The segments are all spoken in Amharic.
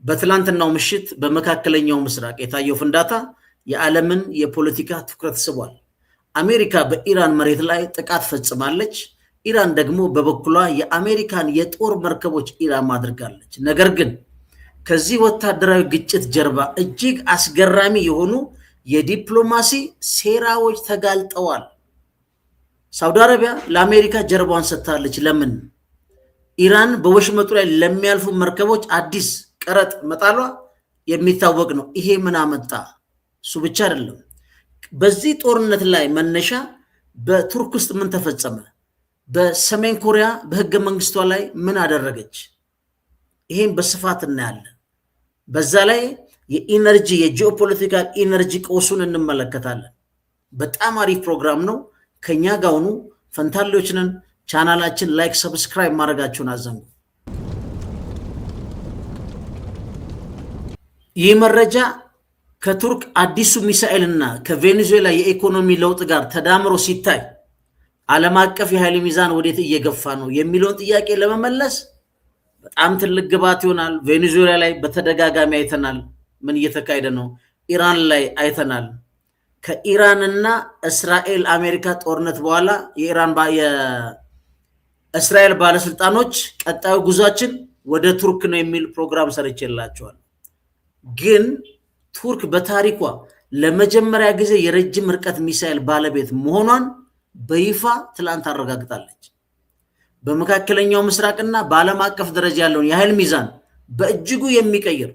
በትላንትናው ምሽት በመካከለኛው ምስራቅ የታየው ፍንዳታ የዓለምን የፖለቲካ ትኩረት ስቧል። አሜሪካ በኢራን መሬት ላይ ጥቃት ፈጽማለች። ኢራን ደግሞ በበኩሏ የአሜሪካን የጦር መርከቦች ኢላማ አድርጋለች። ነገር ግን ከዚህ ወታደራዊ ግጭት ጀርባ እጅግ አስገራሚ የሆኑ የዲፕሎማሲ ሴራዎች ተጋልጠዋል። ሳውዲ አረቢያ ለአሜሪካ ጀርባዋን ሰጥታለች። ለምን? ኢራን በወሽመጡ ላይ ለሚያልፉ መርከቦች አዲስ ቀረጥ መጣሏ የሚታወቅ ነው። ይሄ ምን አመጣ? እሱ ብቻ አይደለም። በዚህ ጦርነት ላይ መነሻ በቱርክ ውስጥ ምን ተፈጸመ? በሰሜን ኮሪያ በህገ መንግስቷ ላይ ምን አደረገች? ይሄን በስፋት እናያለን። በዛ ላይ የኢነርጂ የጂኦፖለቲካል ኢነርጂ ቀውሱን እንመለከታለን። በጣም አሪፍ ፕሮግራም ነው። ከኛ ጋር ሁኑ። ፈንታሌዎች ነን። ቻናላችን ላይክ፣ ሰብስክራይብ ማድረጋችሁን አዘንጉ። ይህ መረጃ ከቱርክ አዲሱ ሚሳኤልና ከቬኔዙዌላ የኢኮኖሚ ለውጥ ጋር ተዳምሮ ሲታይ ዓለም አቀፍ የኃይል ሚዛን ወዴት እየገፋ ነው የሚለውን ጥያቄ ለመመለስ በጣም ትልቅ ግባት ይሆናል። ቬኔዙዌላ ላይ በተደጋጋሚ አይተናል ምን እየተካሄደ ነው። ኢራን ላይ አይተናል። ከኢራንና እስራኤል አሜሪካ ጦርነት በኋላ የእስራኤል ባለስልጣኖች ቀጣዩ ጉዟችን ወደ ቱርክ ነው የሚል ፕሮግራም ሰርቼላቸዋል። ግን ቱርክ በታሪኳ ለመጀመሪያ ጊዜ የረጅም ርቀት ሚሳኤል ባለቤት መሆኗን በይፋ ትላንት አረጋግጣለች። በመካከለኛው ምስራቅና በዓለም አቀፍ ደረጃ ያለውን የኃይል ሚዛን በእጅጉ የሚቀይር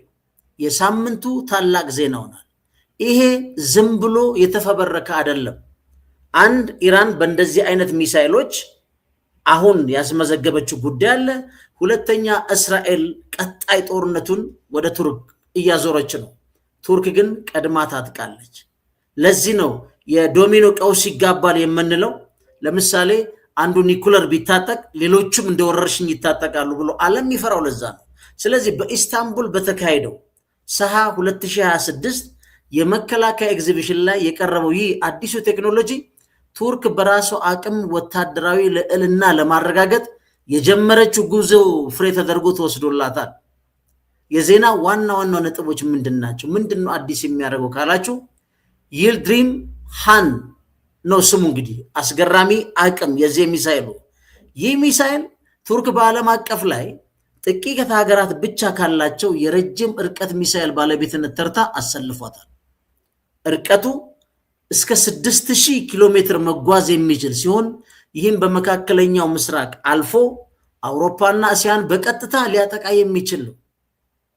የሳምንቱ ታላቅ ዜና ሆኗል። ይሄ ዝም ብሎ የተፈበረከ አይደለም። አንድ ኢራን በእንደዚህ አይነት ሚሳኤሎች አሁን ያስመዘገበችው ጉዳይ አለ። ሁለተኛ እስራኤል ቀጣይ ጦርነቱን ወደ ቱርክ እያዞረች ነው። ቱርክ ግን ቀድማ ታጥቃለች። ለዚህ ነው የዶሚኖ ቀውስ ይጋባል የምንለው። ለምሳሌ አንዱ ኒኩለር ቢታጠቅ ሌሎችም እንደወረርሽኝ ይታጠቃሉ ብሎ ዓለም ይፈራው ለዛ ነው። ስለዚህ በኢስታንቡል በተካሄደው ሰሃ 2026 የመከላከያ ኤግዚቢሽን ላይ የቀረበው ይህ አዲሱ ቴክኖሎጂ ቱርክ በራሷ አቅም ወታደራዊ ልዕልና ለማረጋገጥ የጀመረችው ጉዞ ፍሬ ተደርጎ ተወስዶላታል። የዜና ዋና ነጥቦች ምንድናቸው? ምንድነው አዲስ የሚያደርገው ካላችሁ ይልድሪም ሃን ነው ስሙ። እንግዲህ አስገራሚ አቅም የዚህ ሚሳኤሉ። ይህ ሚሳኤል ቱርክ በዓለም አቀፍ ላይ ጥቂት ሀገራት ብቻ ካላቸው የረጅም ርቀት ሚሳኤል ባለቤትነት ተርታ አሰልፏታል። ርቀቱ እስከ 6000 ኪሎ ሜትር መጓዝ የሚችል ሲሆን ይህም በመካከለኛው ምስራቅ አልፎ አውሮፓና እስያን በቀጥታ ሊያጠቃ የሚችል ነው።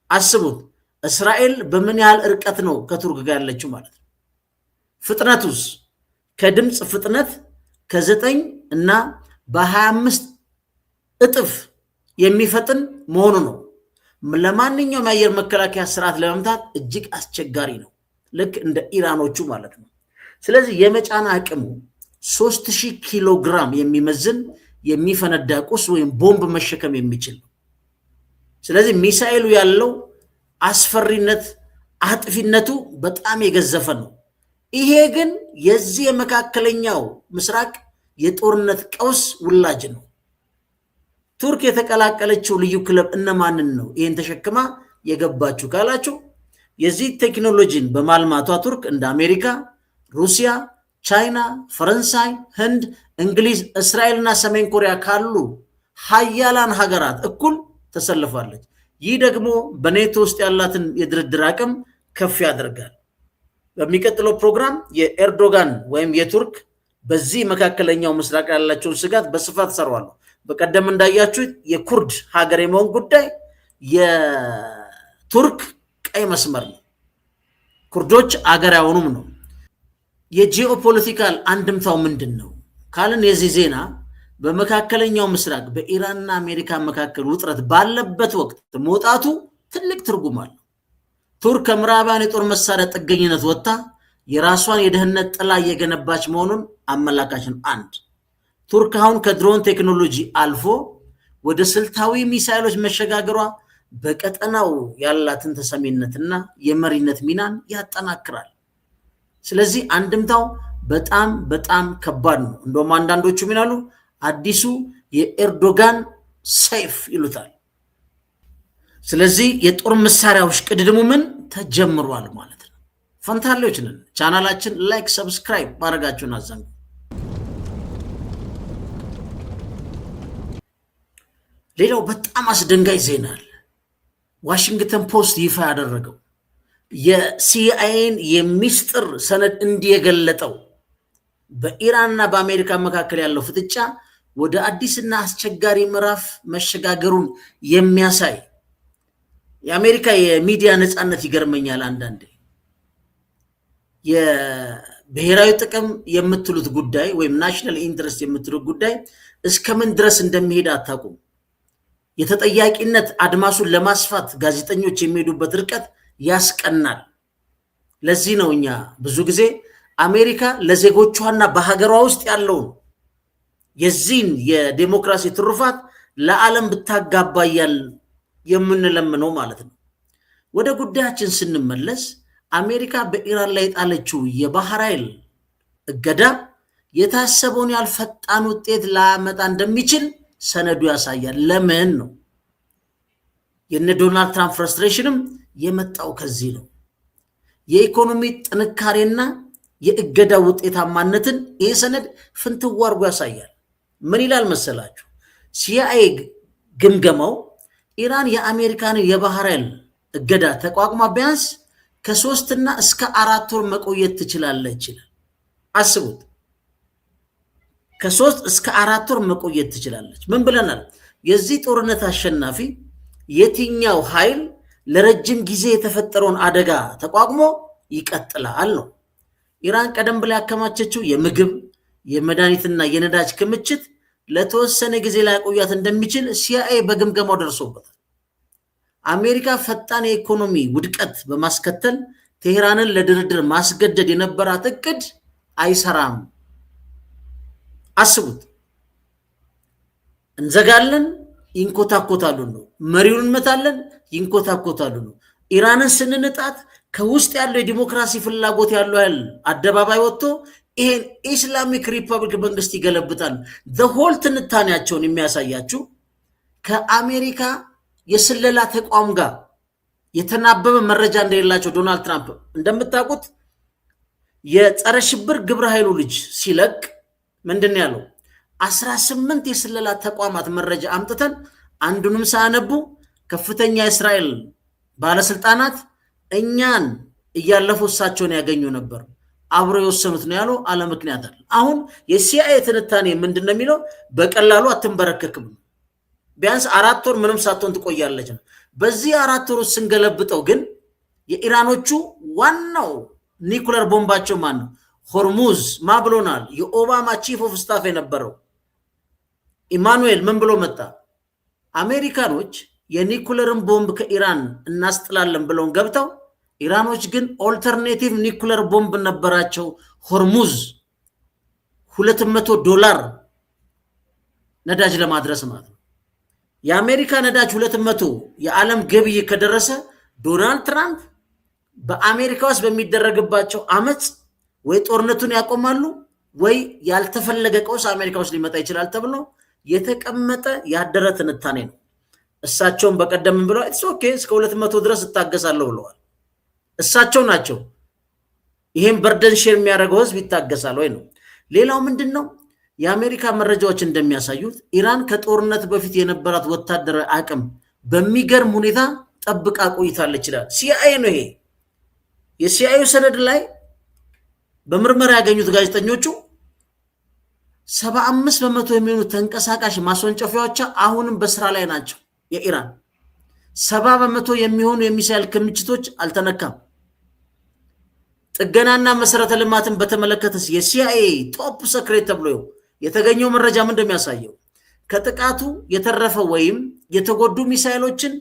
አስቡት፣ እስራኤል በምን ያህል ርቀት ነው ከቱርክ ጋር ያለችው ማለት ነው። ፍጥነቱስ ከድምፅ ፍጥነት ከ9 እና በ25 እጥፍ የሚፈጥን መሆኑ ነው። ለማንኛውም የአየር መከላከያ ስርዓት ለመምታት እጅግ አስቸጋሪ ነው፣ ልክ እንደ ኢራኖቹ ማለት ነው። ስለዚህ የመጫን አቅሙ 3000 ኪሎ ግራም የሚመዝን የሚፈነዳ ቁስ ወይም ቦምብ መሸከም የሚችል ነው። ስለዚህ ሚሳኤሉ ያለው አስፈሪነት አጥፊነቱ በጣም የገዘፈ ነው። ይሄ ግን የዚህ የመካከለኛው ምስራቅ የጦርነት ቀውስ ውላጅ ነው። ቱርክ የተቀላቀለችው ልዩ ክለብ እነማንን ነው ይሄን ተሸክማ የገባችው ካላችሁ የዚህ ቴክኖሎጂን በማልማቷ ቱርክ እንደ አሜሪካ፣ ሩሲያ፣ ቻይና፣ ፈረንሳይ፣ ህንድ፣ እንግሊዝ፣ እስራኤልና ሰሜን ኮሪያ ካሉ ሀያላን ሀገራት እኩል ተሰልፋለች። ይህ ደግሞ በኔቶ ውስጥ ያላትን የድርድር አቅም ከፍ ያደርጋል። በሚቀጥለው ፕሮግራም የኤርዶጋን ወይም የቱርክ በዚህ መካከለኛው ምስራቅ ያላቸውን ስጋት በስፋት ሰሯለሁ። በቀደም እንዳያችሁት የኩርድ ሀገር የመሆን ጉዳይ የቱርክ ቀይ መስመር ነው። ኩርዶች አገር ያሆኑም ነው። የጂኦፖለቲካል አንድምታው ምንድን ነው ካልን የዚህ ዜና በመካከለኛው ምስራቅ በኢራንና አሜሪካ መካከል ውጥረት ባለበት ወቅት መውጣቱ ትልቅ ትርጉም አለው። ቱርክ ከምዕራባውያን የጦር መሳሪያ ጥገኝነት ወጥታ የራሷን የደህንነት ጥላ እየገነባች መሆኑን አመላካች ነው። አንድ ቱርክ አሁን ከድሮን ቴክኖሎጂ አልፎ ወደ ስልታዊ ሚሳኤሎች መሸጋገሯ በቀጠናው ያላትን ተሰሚነትና የመሪነት ሚናን ያጠናክራል። ስለዚህ አንድምታው በጣም በጣም ከባድ ነው። እንደውም አንዳንዶቹ ይላሉ አዲሱ የኤርዶጋን ሰይፍ ይሉታል። ስለዚህ የጦር መሳሪያዎች ቅድድሙ ምን ተጀምሯል ማለት ነው። ፈንታሌዎች ነን። ቻናላችን ላይክ ሰብስክራይብ ማድረጋችሁን አዘንጉ። ሌላው በጣም አስደንጋጭ ዜና አለ። ዋሽንግተን ፖስት ይፋ ያደረገው የሲአይኤን የሚስጥር ሰነድ እንዲየገለጠው በኢራንና በአሜሪካ መካከል ያለው ፍጥጫ ወደ አዲስና አስቸጋሪ ምዕራፍ መሸጋገሩን የሚያሳይ የአሜሪካ የሚዲያ ነፃነት ይገርመኛል። አንዳንዴ የብሔራዊ ጥቅም የምትሉት ጉዳይ ወይም ናሽናል ኢንትረስት የምትሉት ጉዳይ እስከምን ድረስ እንደሚሄድ አታውቁም። የተጠያቂነት አድማሱን ለማስፋት ጋዜጠኞች የሚሄዱበት ርቀት ያስቀናል። ለዚህ ነው እኛ ብዙ ጊዜ አሜሪካ ለዜጎቿና በሀገሯ ውስጥ ያለውን የዚህን የዴሞክራሲ ትሩፋት ለዓለም ብታጋባያል የምንለምነው ማለት ነው። ወደ ጉዳያችን ስንመለስ አሜሪካ በኢራን ላይ የጣለችው የባህር ኃይል እገዳ የታሰበውን ያህል ፈጣን ውጤት ላያመጣ እንደሚችል ሰነዱ ያሳያል። ለምን ነው? የነ ዶናልድ ትራምፕ ፍረስትሬሽንም የመጣው ከዚህ ነው። የኢኮኖሚ ጥንካሬና የእገዳ ውጤታማነትን ይህ ሰነድ ፍንትው አድርጎ ያሳያል። ምን ይላል መሰላችሁ? ሲአይኤ ግምገማው ኢራን የአሜሪካን የባህር ኃይል እገዳ ተቋቁማ ቢያንስ ከ3 እስከ 4 ወር መቆየት ትችላለች ይላል። አስቡት፣ ከ3 እስከ 4 ወር መቆየት ትችላለች። ምን ብለናል? የዚህ ጦርነት አሸናፊ የትኛው ኃይል ለረጅም ጊዜ የተፈጠረውን አደጋ ተቋቁሞ ይቀጥላል ነው። ኢራን ቀደም ብላ ያከማቸችው የምግብ የመድኃኒትና የነዳጅ ክምችት ለተወሰነ ጊዜ ላይ ቆያት እንደሚችል ሲአይኤ በግምገማው ደርሶበታል። አሜሪካ ፈጣን የኢኮኖሚ ውድቀት በማስከተል ቴህራንን ለድርድር ማስገደድ የነበራት እቅድ አይሰራም። አስቡት፣ እንዘጋለን ይንኮታኮታሉ ነው። መሪውን እንመታለን ይንኮታኮታሉ ነው። ኢራንን ስንንጣት ከውስጥ ያለው የዲሞክራሲ ፍላጎት ያለው ያህል አደባባይ ወጥቶ ይሄን ኢስላሚክ ሪፐብሊክ መንግስት ይገለብጣል። ዘሆል ትንታኔያቸውን የሚያሳያችሁ ከአሜሪካ የስለላ ተቋም ጋር የተናበበ መረጃ እንደሌላቸው ዶናልድ ትራምፕ እንደምታውቁት የጸረ ሽብር ግብረ ኃይሉ ልጅ ሲለቅ ምንድን ያለው 18 የስለላ ተቋማት መረጃ አምጥተን አንዱንም ሳያነቡ ከፍተኛ የእስራኤል ባለስልጣናት እኛን እያለፉ እሳቸውን ያገኙ ነበር፣ አብሮ የወሰኑት ነው ያለው። አለ ምክንያት አለ። አሁን የሲአይኤ ትንታኔ ምንድን ነው የሚለው? በቀላሉ አትንበረከክም፣ ቢያንስ 4 ወር ምንም ሳትሆን ትቆያለች ነው። በዚህ 4 ወር ውስጥ ስንገለብጠው ግን የኢራኖቹ ዋናው ኒኩለር ቦምባቸው ማን ነው? ሆርሙዝ ማ ብሎናል? የኦባማ ቺፍ ኦፍ ስታፍ የነበረው ኢማኑኤል ምን ብሎ መጣ? አሜሪካኖች የኒኩለርን ቦምብ ከኢራን እናስጥላለን ብለውን ገብተው ኢራኖች ግን ኦልተርኔቲቭ ኒኩለር ቦምብ ነበራቸው። ሆርሙዝ $200 ነዳጅ ለማድረስ ማለት ነው። የአሜሪካ ነዳጅ 200 የዓለም ገበያ ከደረሰ ዶናልድ ትራምፕ በአሜሪካ ውስጥ በሚደረግባቸው አመጽ ወይ ጦርነቱን ያቆማሉ ወይ ያልተፈለገ ቀውስ አሜሪካ ውስጥ ሊመጣ ይችላል ተብሎ የተቀመጠ ያደረ ትንታኔ ነው። እሳቸውን በቀደም ብለው ኢትስ ኦኬ እስከ 200 ድረስ እታገሳለሁ ብለዋል። እሳቸው ናቸው ይሄን በርደን ሼር የሚያደርገው ህዝብ ይታገሳል ወይ ነው። ሌላው ምንድነው? የአሜሪካ መረጃዎች እንደሚያሳዩት ኢራን ከጦርነት በፊት የነበራት ወታደራዊ አቅም በሚገርም ሁኔታ ጠብቃ ቆይታለች ይላል ሲአይኤ ነው። ይሄ የሲአይኤ ሰነድ ላይ በምርመራ ያገኙት ጋዜጠኞቹ 75% የሚሆኑ ተንቀሳቃሽ ማስወንጨፊያዎች አሁንም በስራ ላይ ናቸው። የኢራን 70% የሚሆኑ የሚሳኤል ክምችቶች አልተነካም። ጥገናና መሰረተ ልማትን በተመለከተ የሲአይኤ ቶፕ ሰክሬት ተብሎ የተገኘው መረጃ ምን እንደሚያሳየው ከጥቃቱ የተረፈ ወይም የተጎዱ ሚሳኤሎችን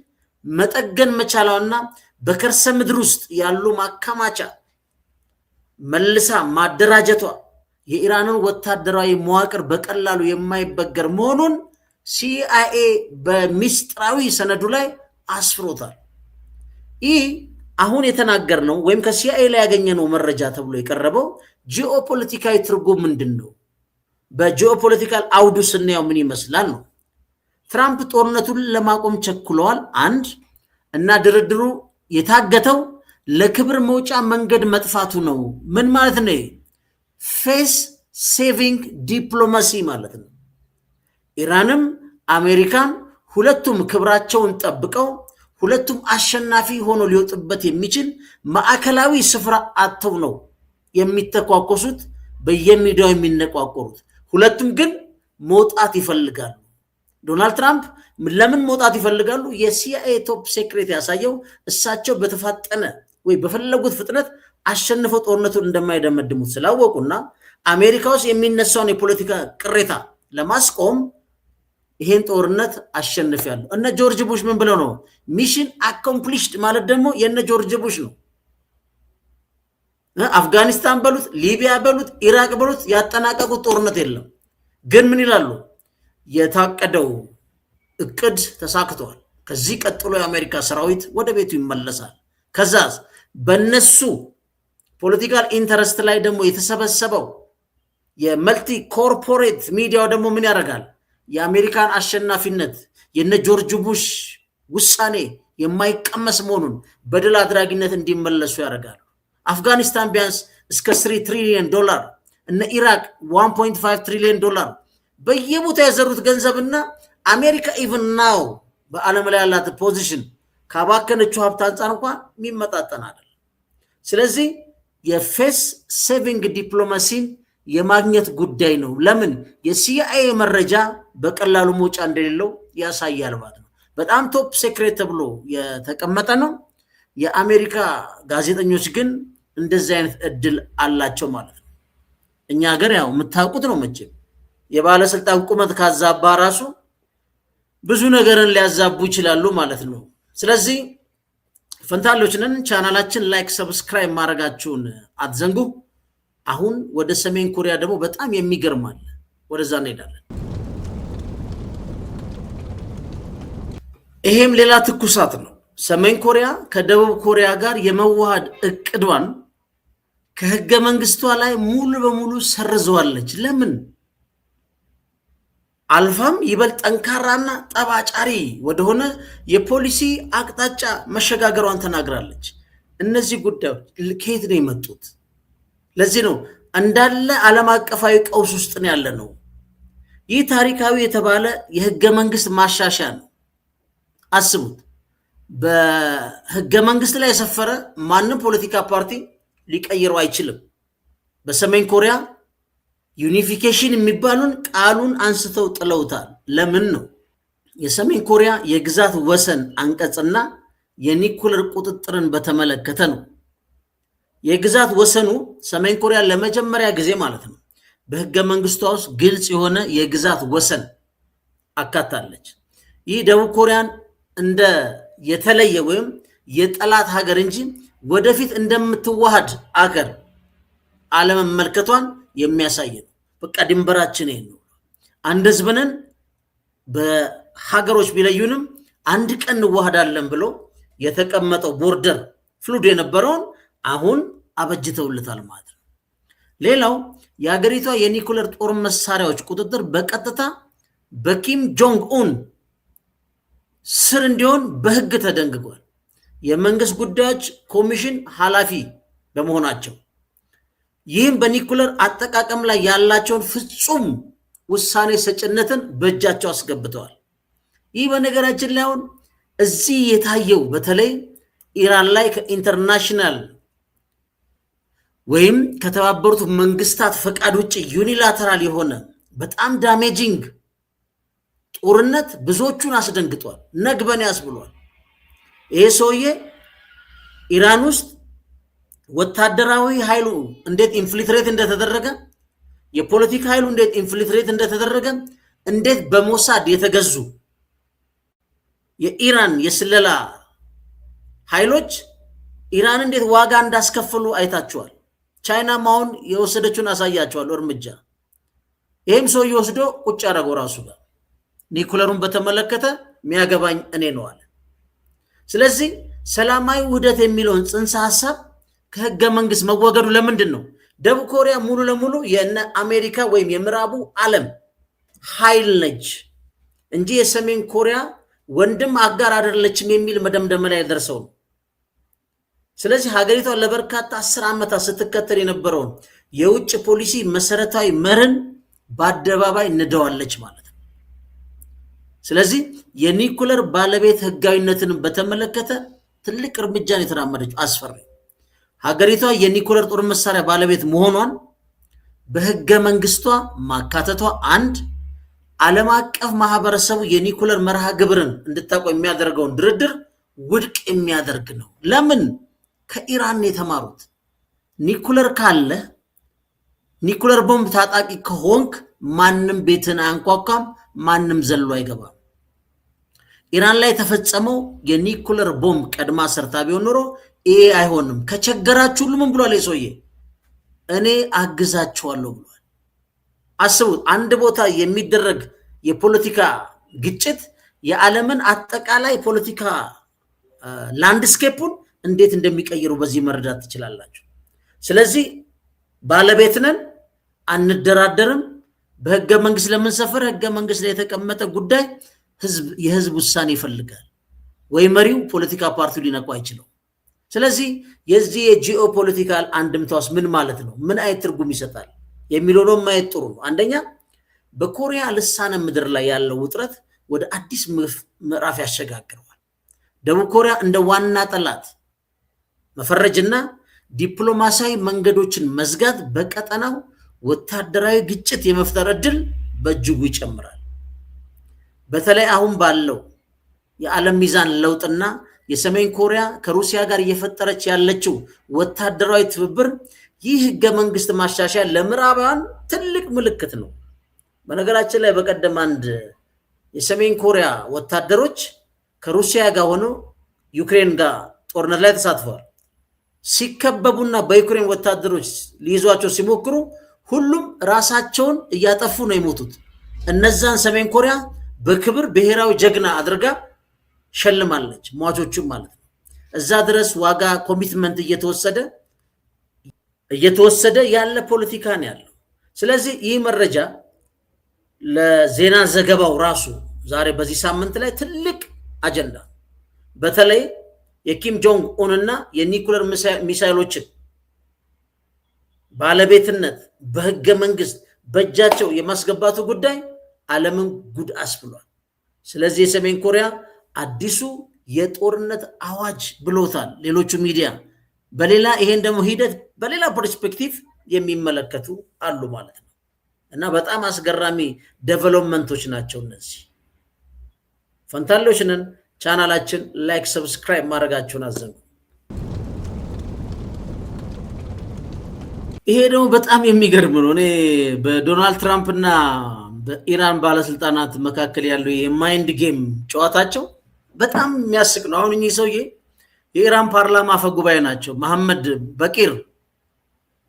መጠገን መቻሏና በከርሰ ምድር ውስጥ ያሉ ማከማቻ መልሳ ማደራጀቷ የኢራንን ወታደራዊ መዋቅር በቀላሉ የማይበገር መሆኑን ሲአይኤ በሚስጥራዊ ሰነዱ ላይ አስፍሮታል። ይህ አሁን የተናገርነው ወይም ከሲአይኤ ላይ ያገኘነው መረጃ ተብሎ የቀረበው ጂኦፖለቲካዊ ትርጉም ምንድነው? በጂኦፖለቲካል አውዱ ስናየው ምን ይመስላል ነው። ትራምፕ ጦርነቱን ለማቆም ቸኩለዋል። 1 እና ድርድሩ የታገተው ለክብር መውጫ መንገድ መጥፋቱ ነው። ምን ማለት ነው? ፌስ ሴቪንግ ዲፕሎማሲ ማለት ነው። ኢራንም አሜሪካን ሁለቱም ክብራቸውን ጠብቀው ሁለቱም አሸናፊ ሆኖ ሊወጡበት የሚችል ማዕከላዊ ስፍራ አጥተው ነው የሚተኳኮሱት፣ በየሚዲያው የሚነቋቆሩት። ሁለቱም ግን መውጣት ይፈልጋሉ። ዶናልድ ትራምፕ ለምን መውጣት ይፈልጋሉ? የሲአይኤ ቶፕ ሴክሬት ያሳየው እሳቸው በተፋጠነ ወይ በፈለጉት ፍጥነት አሸንፈው ጦርነቱን እንደማይደመድሙት ስላወቁና አሜሪካ ውስጥ የሚነሳውን የፖለቲካ ቅሬታ ለማስቆም ይሄን ጦርነት አሸንፊያለሁ። እነ ጆርጅ ቡሽ ምን ብለው ነው? ሚሽን አኮምፕሊሽድ ማለት ደግሞ የነ ጆርጅ ቡሽ ነው። አፍጋኒስታን በሉት፣ ሊቢያ በሉት፣ ኢራቅ በሉት ያጠናቀቁት ጦርነት የለም። ግን ምን ይላሉ? የታቀደው እቅድ ተሳክቷል። ከዚህ ቀጥሎ የአሜሪካ ሰራዊት ወደ ቤቱ ይመለሳል። ከዛስ በነሱ ፖለቲካል ኢንተረስት ላይ ደግሞ የተሰበሰበው የመልቲ ኮርፖሬት ሚዲያው ደግሞ ምን ያደርጋል? የአሜሪካን አሸናፊነት የነ ጆርጅ ቡሽ ውሳኔ የማይቀመስ መሆኑን በድል አድራጊነት እንዲመለሱ ያደርጋሉ። አፍጋኒስታን ቢያንስ እስከ $3 ትሪሊየን እነ ኢራቅ $1.5 ትሪሊየን በየቦታ የዘሩት ገንዘብና አሜሪካ ኢቭን ናው በዓለም ላይ ያላት ፖዚሽን ካባከነችው ሀብት አንጻር እንኳን የሚመጣጠን አይደለም። ስለዚህ የፌስ ሴቪንግ ዲፕሎማሲን የማግኘት ጉዳይ ነው። ለምን? የሲአይኤ መረጃ በቀላሉ መውጫ እንደሌለው ያሳያል ማለት ነው። በጣም ቶፕ ሴክሬት ተብሎ የተቀመጠ ነው። የአሜሪካ ጋዜጠኞች ግን እንደዚህ አይነት እድል አላቸው ማለት ነው። እኛ ሀገር ያው የምታውቁት ነው መቼም የባለስልጣን ቁመት ካዛባ ራሱ ብዙ ነገርን ሊያዛቡ ይችላሉ ማለት ነው። ስለዚህ ፈንታሌዎች ነን። ቻናላችን ላይክ፣ ሰብስክራይብ ማድረጋችሁን አትዘንጉ። አሁን ወደ ሰሜን ኮሪያ ደግሞ በጣም የሚገርማል፣ ወደዛ እንሄዳለን። ይሄም ሌላ ትኩሳት ነው። ሰሜን ኮሪያ ከደቡብ ኮሪያ ጋር የመዋሃድ እቅዷን ከህገ መንግስቷ ላይ ሙሉ በሙሉ ሰርዘዋለች። ለምን? አልፋም ይበልጥ ጠንካራና ጠባጫሪ ወደሆነ የፖሊሲ አቅጣጫ መሸጋገሯን ተናግራለች። እነዚህ ጉዳዮች ከየት ነው የመጡት? ለዚህ ነው እንዳለ ዓለም አቀፋዊ ቀውስ ውስጥ ነው ያለ ነው። ይህ ታሪካዊ የተባለ የህገ መንግስት ማሻሻያ ነው። አስቡት፣ በህገ መንግስት ላይ የሰፈረ ማንም ፖለቲካ ፓርቲ ሊቀይረው አይችልም። በሰሜን ኮሪያ ዩኒፊኬሽን የሚባሉን ቃሉን አንስተው ጥለውታል። ለምን ነው? የሰሜን ኮሪያ የግዛት ወሰን አንቀጽና የኒኩለር ቁጥጥርን በተመለከተ ነው። የግዛት ወሰኑ ሰሜን ኮሪያ ለመጀመሪያ ጊዜ ማለት ነው በህገ መንግስቷ ውስጥ ግልጽ የሆነ የግዛት ወሰን አካታለች። ይህ ደቡብ ኮሪያን እንደ የተለየ ወይም የጠላት ሀገር እንጂ ወደፊት እንደምትዋሃድ አገር አለመመልከቷን የሚያሳይ ነው። በቃ ድንበራችን ይሄ ነው። አንድ ህዝብ ነን፣ በሀገሮች ቢለዩንም አንድ ቀን እንዋሃዳለን ብሎ የተቀመጠው ቦርደር ፍሉድ የነበረውን አሁን አበጅተውልታል ማለት ነው። ሌላው የሀገሪቷ የኒኩለር ጦር መሳሪያዎች ቁጥጥር በቀጥታ በኪም ጆንግ ኡን ስር እንዲሆን በህግ ተደንግጓል። የመንግስት ጉዳዮች ኮሚሽን ኃላፊ በመሆናቸው ይህም በኒኩለር አጠቃቀም ላይ ያላቸውን ፍጹም ውሳኔ ሰጭነትን በእጃቸው አስገብተዋል። ይህ በነገራችን ላይ አሁን እዚህ የታየው በተለይ ኢራን ላይ ከኢንተርናሽናል ወይም ከተባበሩት መንግስታት ፈቃድ ውጭ ዩኒላተራል የሆነ በጣም ዳሜጂንግ ጦርነት ብዙዎቹን አስደንግጧል፣ ነግበን ያስብሏል። ይሄ ሰውዬ ኢራን ውስጥ ወታደራዊ ኃይሉ እንዴት ኢንፍሊትሬት እንደተደረገ፣ የፖለቲካ ኃይሉ እንዴት ኢንፍሊትሬት እንደተደረገ፣ እንዴት በሞሳድ የተገዙ የኢራን የስለላ ኃይሎች ኢራን እንዴት ዋጋ እንዳስከፈሉ አይታቸዋል። ቻይናም አሁን የወሰደችውን አሳያቸዋል እርምጃ። ይህም ሰው ወስዶ ቁጭ ያደረገው ራሱ ጋር ኒኩለሩን በተመለከተ የሚያገባኝ እኔ ነው አለ። ስለዚህ ሰላማዊ ውህደት የሚለውን ጽንሰ ሐሳብ ከህገ መንግስት መወገዱ ለምንድን ነው? ደቡብ ኮሪያ ሙሉ ለሙሉ የነ አሜሪካ ወይም የምዕራቡ ዓለም ኃይል ነች እንጂ የሰሜን ኮሪያ ወንድም አጋር አይደለችም የሚል መደምደም ላይ ደርሰው ነው። ስለዚህ ሀገሪቷ ለበርካታ 10 ዓመታት ስትከተል የነበረውን የውጭ ፖሊሲ መሰረታዊ መርህን በአደባባይ ንደዋለች ማለት ነው። ስለዚህ የኒኩለር ባለቤት ህጋዊነትን በተመለከተ ትልቅ እርምጃን የተራመደች አስፈሪ ሀገሪቷ የኒኩለር ጦር መሳሪያ ባለቤት መሆኗን በህገ መንግስቷ ማካተቷ አንድ ዓለም አቀፍ ማህበረሰቡ የኒኩለር መርሃ ግብርን እንድታቆም የሚያደርገውን ድርድር ውድቅ የሚያደርግ ነው። ለምን? ከኢራን የተማሩት ኒኩለር ካለ ኒኩለር ቦምብ ታጣቂ ከሆንክ ማንም ቤትን አንኳኳም፣ ማንም ዘሎ አይገባም። ኢራን ላይ ተፈጸመው የኒኩለር ቦምብ ቀድማ ሰርታ ቢሆን ኖሮ ይሄ አይሆንም። ከቸገራችሁ ሁሉ ምን ብሏል የሰውዬ? እኔ አግዛቸዋለሁ ብሏል። አስቡት፣ አንድ ቦታ የሚደረግ የፖለቲካ ግጭት የዓለምን አጠቃላይ ፖለቲካ ላንድስኬፑን እንዴት እንደሚቀይሩ በዚህ መረዳት ትችላላችሁ። ስለዚህ ባለቤትነን አንደራደርም። በህገ መንግስት ለምንሰፈር ህገ መንግስት ላይ የተቀመጠ ጉዳይ የህዝብ ውሳኔ ይፈልጋል ወይ መሪው ፖለቲካ ፓርቲው ሊነቁ አይችለው። ስለዚህ የዚህ የጂኦ ፖለቲካል አንድምታውስ ምን ማለት ነው? ምን አይነት ትርጉም ይሰጣል የሚለው ነው ማየት ጥሩ ነው። አንደኛ በኮሪያ ልሳነ ምድር ላይ ያለው ውጥረት ወደ አዲስ ምዕራፍ ያሸጋግረዋል። ደቡብ ኮሪያ እንደ ዋና ጠላት መፈረጅና ዲፕሎማሲያዊ መንገዶችን መዝጋት በቀጠናው ወታደራዊ ግጭት የመፍጠር ዕድል በእጅጉ ይጨምራል። በተለይ አሁን ባለው የዓለም ሚዛን ለውጥና የሰሜን ኮሪያ ከሩሲያ ጋር እየፈጠረች ያለችው ወታደራዊ ትብብር ይህ ህገ መንግስት ማሻሻያ ለምዕራባውያን ትልቅ ምልክት ነው። በነገራችን ላይ በቀደም አንድ የሰሜን ኮሪያ ወታደሮች ከሩሲያ ጋር ሆነው ዩክሬን ጋር ጦርነት ላይ ተሳትፈዋል። ሲከበቡና በዩክሬን ወታደሮች ሊይዟቸው ሲሞክሩ ሁሉም ራሳቸውን እያጠፉ ነው የሞቱት። እነዛን ሰሜን ኮሪያ በክብር ብሔራዊ ጀግና አድርጋ ሸልማለች፣ ሟቾቹም ማለት ነው። እዛ ድረስ ዋጋ ኮሚትመንት እየተወሰደ ያለ ፖለቲካ ነው ያለው። ስለዚህ ይህ መረጃ ለዜና ዘገባው ራሱ ዛሬ በዚህ ሳምንት ላይ ትልቅ አጀንዳ፣ በተለይ የኪም ጆንግ ኡንና የኒኩለር ሚሳይሎችን ባለቤትነት በህገ መንግስት በእጃቸው የማስገባቱ ጉዳይ ዓለምን ጉድ አስብሏል። ስለዚህ የሰሜን ኮሪያ አዲሱ የጦርነት አዋጅ ብሎታል ሌሎቹ ሚዲያ። በሌላ ይሄን ደግሞ ሂደት በሌላ ፐርስፔክቲቭ የሚመለከቱ አሉ ማለት ነው። እና በጣም አስገራሚ ዴቨሎፕመንቶች ናቸው እነዚህ። ፈንታሌዎች ነን። ቻናላችን ላይክ፣ ሰብስክራይብ ማድረጋችሁን አዘንጉ። ይሄ ደግሞ በጣም የሚገርም ነው። እኔ በዶናልድ ትራምፕ እና በኢራን ባለስልጣናት መካከል ያለው የማይንድ ጌም ጨዋታቸው በጣም የሚያስቅ ነው። አሁን እኚህ ሰውዬ የኢራን ፓርላማ አፈ ጉባኤ ናቸው፣ መሐመድ በቂር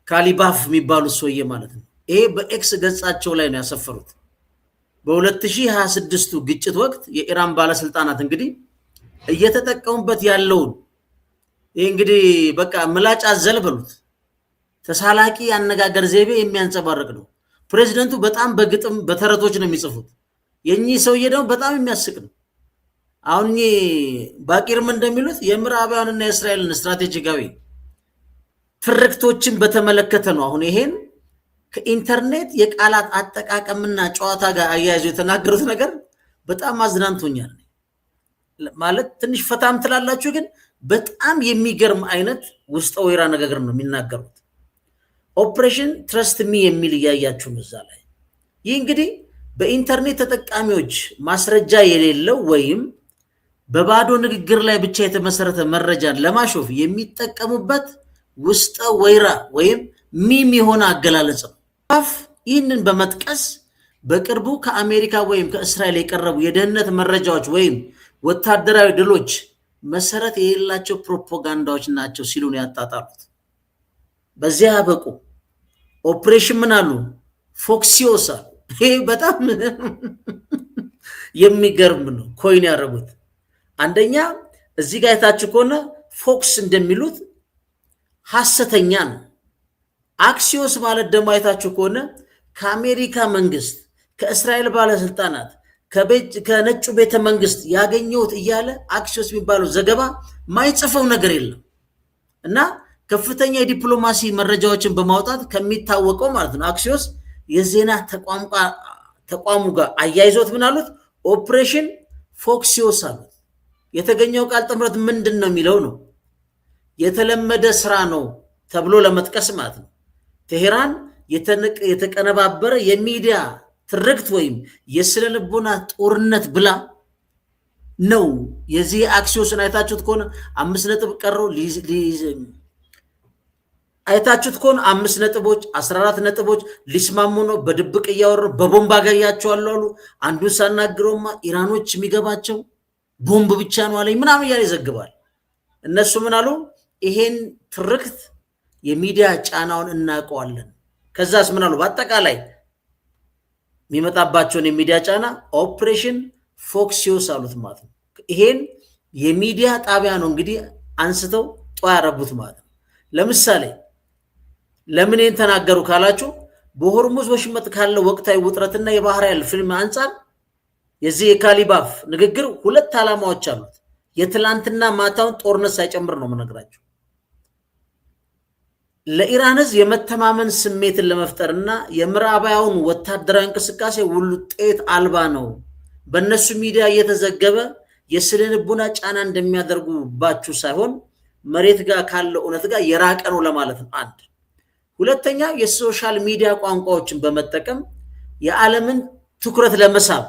ካሊባፍ የሚባሉት ሰውዬ ማለት ነው። ይሄ በኤክስ ገጻቸው ላይ ነው ያሰፈሩት። በ2026 ግጭት ወቅት የኢራን ባለስልጣናት እንግዲህ እየተጠቀሙበት ያለውን ይሄ እንግዲህ በቃ ምላጭ አዘል በሉት ተሳላቂ አነጋገር ዘይቤ የሚያንጸባርቅ ነው። ፕሬዚደንቱ በጣም በግጥም በተረቶች ነው የሚጽፉት። የኚህ ሰውዬ ደግሞ በጣም የሚያስቅ ነው። አሁን ባቂርም እንደሚሉት የምዕራባውያንና የእስራኤልን ስትራቴጂካዊ ትርክቶችን በተመለከተ ነው። አሁን ይሄን ከኢንተርኔት የቃላት አጠቃቀምና ጨዋታ ጋር አያይዞ የተናገሩት ነገር በጣም አዝናንቶኛል። ማለት ትንሽ ፈታም ትላላችሁ፣ ግን በጣም የሚገርም አይነት ውስጠ ወይራ ነገር ነው የሚናገሩት። ኦፕሬሽን ትረስት ሚ የሚል እያያችሁ እዛ ላይ ይህ እንግዲህ በኢንተርኔት ተጠቃሚዎች ማስረጃ የሌለው ወይም በባዶ ንግግር ላይ ብቻ የተመሰረተ መረጃን ለማሾፍ የሚጠቀሙበት ውስጠ ወይራ ወይም ሚም የሆነ አገላለጽ ነው። ይህንን በመጥቀስ በቅርቡ ከአሜሪካ ወይም ከእስራኤል የቀረቡ የደህንነት መረጃዎች ወይም ወታደራዊ ድሎች መሰረት የሌላቸው ፕሮፓጋንዳዎች ናቸው ሲሉ ነው ያጣጣሉት። በዚያ ያበቁ። ኦፕሬሽን ምን አሉ? ፎክሲዮስ አሉ። ይሄ በጣም የሚገርም ነው። ኮይን ያደረጉት አንደኛ እዚህ ጋር የታችሁ ከሆነ ፎክስ እንደሚሉት ሐሰተኛ ነው። አክሲዮስ ማለት ደግሞ አይታችሁ ከሆነ ከአሜሪካ መንግስት፣ ከእስራኤል ባለስልጣናት፣ ከነጩ ቤተ መንግስት ያገኘሁት እያለ አክሲዮስ የሚባለው ዘገባ ማይጽፈው ነገር የለም እና ከፍተኛ የዲፕሎማሲ መረጃዎችን በማውጣት ከሚታወቀው ማለት ነው አክሲዮስ የዜና ተቋሙ ጋር አያይዞት ምን አሉት? ኦፕሬሽን ፎክሲዮስ አሉት። የተገኘው ቃል ጥምረት ምንድን ነው የሚለው ነው። የተለመደ ስራ ነው ተብሎ ለመጥቀስ ማለት ነው። ቴሄራን የተቀነባበረ የሚዲያ ትርክት ወይም የስነ ልቦና ጦርነት ብላ ነው። የዚህ አክሲዮስን አይታችሁት ከሆነ 5 ነጥብ ቀረው አይታችሁት ከሆነ 5 ነጥቦች 14 ነጥቦች ሊስማሙ ነው። በድብቅ እያወሩ በቦምብ አገያቸዋለሁ አሉ። አንዱን ሳናግረውማ ኢራኖች የሚገባቸው ቦምብ ብቻ ነው አለኝ ምናምን እያለ ይዘግባል። እነሱ ምን አሉ? ይሄን ትርክት የሚዲያ ጫናውን እናውቀዋለን። ከዛስ ምን አሉ? በአጠቃላይ የሚመጣባቸውን የሚዲያ ጫና ኦፕሬሽን ፎክሲዮስ አሉት ማለት ነው። ይሄን የሚዲያ ጣቢያ ነው እንግዲህ አንስተው ጧ ያረቡት ማለት ነው። ለምሳሌ ለምን ይህን ተናገሩ ካላችሁ በሆርሙዝ ወሽመጥ ካለው ወቅታዊ ውጥረትና የባህር ኃይል ፊልም አንጻር የዚህ የካሊባፍ ንግግር 2 ዓላማዎች አሉት። የትላንትና ማታውን ጦርነት ሳይጨምር ነው የምነግራችሁ። ለኢራን ህዝብ የመተማመን ስሜትን ለመፍጠርና የምዕራባውያን ወታደራዊ እንቅስቃሴ ውጤት አልባ ነው፣ በእነሱ ሚዲያ እየተዘገበ የስነ ልቦና ጫና እንደሚያደርጉባችሁ ሳይሆን መሬት ጋር ካለው እውነት ጋር የራቀ ነው ለማለት ነው። አንድ ሁለተኛ የሶሻል ሚዲያ ቋንቋዎችን በመጠቀም የዓለምን ትኩረት ለመሳብ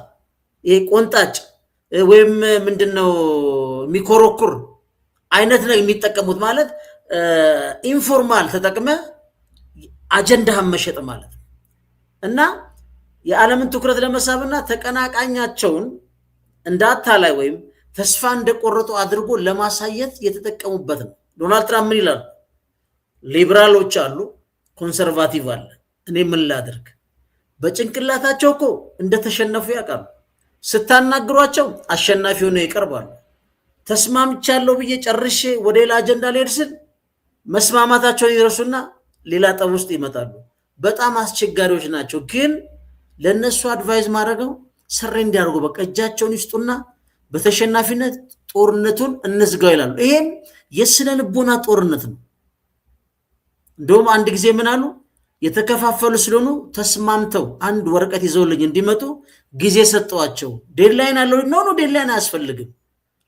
ይሄ ቆንጣጭ ወይም ምንድነው የሚኮረኩር አይነት ነው የሚጠቀሙት ማለት ኢንፎርማል ተጠቅመ አጀንዳህን መሸጥ ማለት ነው እና የዓለምን ትኩረት ለመሳብና ተቀናቃኛቸውን እንዳታላይ ወይም ተስፋ እንደቆረጡ አድርጎ ለማሳየት የተጠቀሙበት ነው። ዶናልድ ትራምፕ ምን ይላል? ሊበራሎች አሉ፣ ኮንሰርቫቲቭ አለ። እኔ ምን ላድርግ? በጭንቅላታቸው እኮ እንደተሸነፉ ያውቃሉ። ስታናግሯቸው አሸናፊ ሆነው ይቀርባሉ። ተስማምቻለሁ ብዬ ጨርሼ ወደ ሌላ አጀንዳ ልሄድ ስል መስማማታቸውን ይረሱና ሌላ ጠብ ውስጥ ይመጣሉ። በጣም አስቸጋሪዎች ናቸው። ግን ለነሱ አድቫይዝ ማድረገው ሰሬ እንዲያደርጉ በቃ እጃቸውን ይስጡና በተሸናፊነት ጦርነቱን እንዝጋው ይላሉ። ይሄም የስነ ልቦና ጦርነት ነው። እንደውም አንድ ጊዜ ምን አሉ? የተከፋፈሉ ስለሆኑ ተስማምተው አንድ ወረቀት ይዘውልኝ እንዲመጡ ጊዜ ሰጠዋቸው። ዴድላይን አለው ነው ዴድላይን አያስፈልግም፣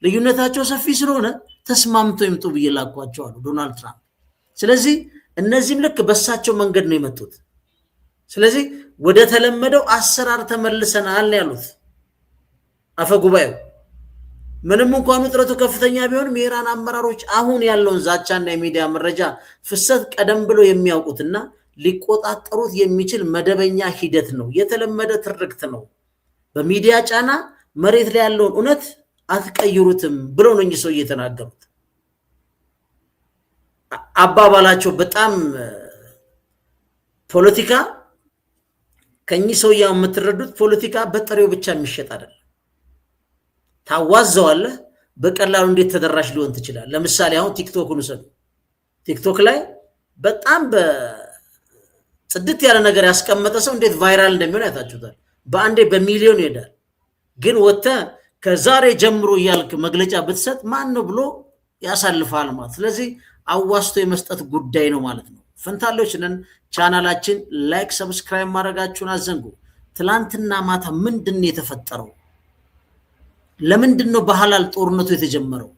ልዩነታቸው ሰፊ ስለሆነ ተስማምተው ይምጡ ብዬ ላኳቸው አሉ ዶናልድ ትራምፕ። ስለዚህ እነዚህም ልክ በሳቸው መንገድ ነው የመጡት። ስለዚህ ወደ ተለመደው አሰራር ተመልሰናል ያሉት አፈ ጉባኤው። ምንም እንኳን ውጥረቱ ከፍተኛ ቢሆንም የኢራን አመራሮች አሁን ያለውን ዛቻና የሚዲያ መረጃ ፍሰት ቀደም ብሎ የሚያውቁትና ሊቆጣጠሩት የሚችል መደበኛ ሂደት ነው፣ የተለመደ ትርክት ነው። በሚዲያ ጫና መሬት ላይ ያለውን እውነት አትቀይሩትም ብለው ነው እንጂ ሰው እየተናገሩት። አባባላቸው በጣም ፖለቲካ ከኚህ ሰውዬው የምትረዱት ፖለቲካ በጥሬው ብቻ የሚሸጥ አይደለም። ታዋዘዋለህ፣ በቀላሉ እንዴት ተደራሽ ሊሆን ትችላል። ለምሳሌ አሁን ቲክቶክን ውሰዱ። ቲክቶክ ላይ በጣም በጽድት ያለ ነገር ያስቀመጠ ሰው እንዴት ቫይራል እንደሚሆን ያታችሁታል። በአንዴ በሚሊዮን ይሄዳል። ግን ወጥተህ ከዛሬ ጀምሮ እያልክ መግለጫ ብትሰጥ ማን ነው ብሎ ያሳልፋል ማለት። ስለዚህ አዋስቶ የመስጠት ጉዳይ ነው ማለት ነው። ፈንታሌዎች ነን። ቻናላችን ላይክ፣ ሰብስክራይብ ማድረጋችሁን አዘንጉ። ትላንትና ማታ ምንድን ነው የተፈጠረው? ለምንድን ነው በሐላል ጦርነቱ የተጀመረው?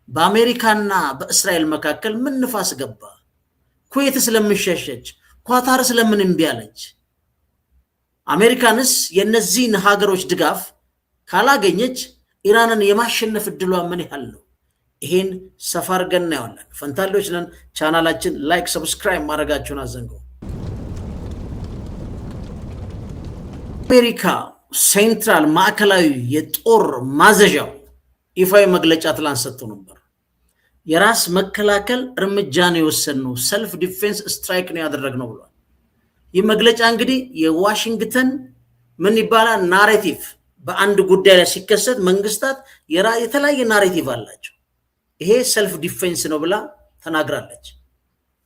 በአሜሪካና በእስራኤል መካከል ምን ንፋስ ገባ? ኩዌት ስለምን ሸሸች? ኳታር ስለምን እምቢ አለች? አሜሪካንስ የነዚህን ሀገሮች ድጋፍ ካላገኘች ኢራንን የማሸነፍ እድሏ ምን ያህል ነው? ይሄን ሰፋ አድርገን እናየዋለን። ፈንታሌዎች ነን። ቻናላችን ላይክ፣ ሰብስክራይብ ማድረጋችሁን አዘንጉ። አሜሪካ ሴንትራል ማዕከላዊ የጦር ማዘዣው ይፋዊ መግለጫ ትላንት ሰጥቶ ነበር። የራስ መከላከል እርምጃ ነው የወሰድነው፣ ሰልፍ ዲፌንስ ስትራይክ ነው ያደረግነው ብሏል። ይህ መግለጫ እንግዲህ የዋሽንግተን ምን ይባላል ናሬቲቭ በአንድ ጉዳይ ላይ ሲከሰት መንግስታት የተለያየ ናሬቲቭ አላቸው። ይሄ ሰልፍ ዲፌንስ ነው ብላ ተናግራለች።